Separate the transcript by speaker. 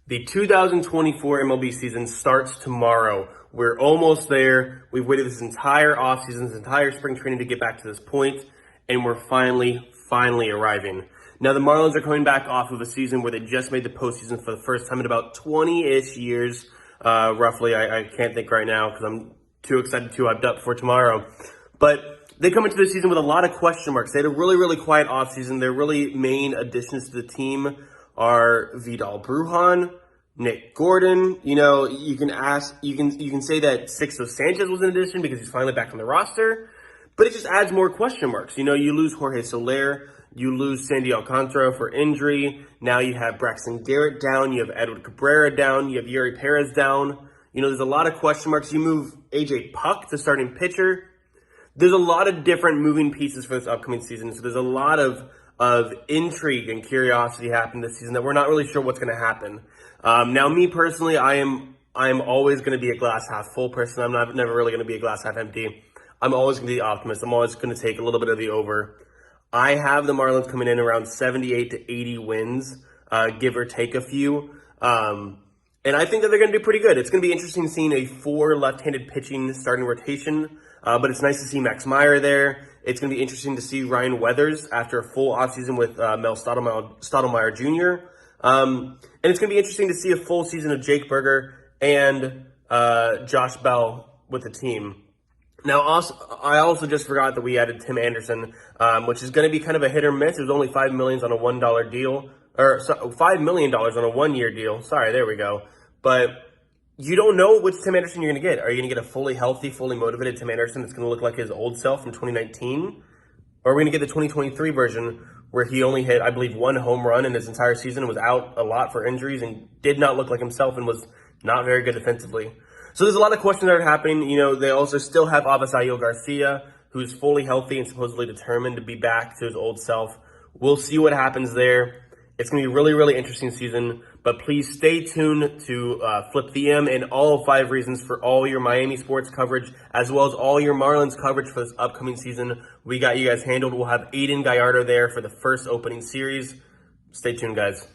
Speaker 1: The 2024 MLB season starts tomorrow. We're almost there. We've waited this entire offseason, this entire spring training to get back to this point, and we're finally arriving. Now, the Marlins are coming back off of a season where they just made the postseason for the first time in about 20-ish years, roughly. I can't think right now because I'm too excited, too hyped up for tomorrow. But they come into the season with a lot of question marks. They had a really quiet offseason. Their really main additions to the team are Vidal Brujan, Nick Gordon. You know, you can say that Sixto Sanchez was an addition because he's finally back on the roster, but it just adds more question marks. You know, you lose Jorge Soler, you lose Sandy Alcantara for injury. Now you have Braxton Garrett down, you have Edward Cabrera down, you have Yuri Perez down. You know, there's a lot of question marks. You move AJ Puck to starting pitcher. There's a lot of different moving pieces for this upcoming season, so there's a lot of intrigue and curiosity happening this season that we're not really sure what's going to happen. Now, me personally, I am always going to be a glass half full person. I'm never really going to be a glass half empty. I'm always going to be the optimist. I'm always going to take a little bit of the over. I have the Marlins coming in around 78 to 80 wins, give or take a few. And I think that they're going to do pretty good. It's going to be interesting seeing a 4 left-handed pitching starting rotation, but it's nice to see Max Meyer there. It's going to be interesting to see Ryan Weathers after a full offseason with Mel Stottlemyre Jr. And it's going to be interesting to see a full season of Jake Berger and Josh Bell with the team. Now, I also just forgot that we added Tim Andersen, which is going to be kind of a hit or miss. It was only $5 million on a $1 deal, or $5 million on a 1-year deal. Sorry, there we go. But you don't know which Tim Andersen you're going to get. Are you going to get a fully healthy, fully motivated Tim Andersen that's going to look like his old self from 2019? Or are we going to get the 2023 version where he only hit, I believe, 1 home run in his entire season, was out a lot for injuries, and did not look like himself and was not very good defensively? So there's a lot of questions that are happening. You know, they also still have Avisaíl Garcia, who's fully healthy and supposedly determined to be back to his old self. We'll see what happens there. It's going to be a really interesting season, but please stay tuned to Flip the M and all 5 reasons for all your Miami sports coverage, as well as all your Marlins coverage for this upcoming season. We got you guys handled. We'll have Aiden Gallardo there for the first opening series. Stay tuned, guys.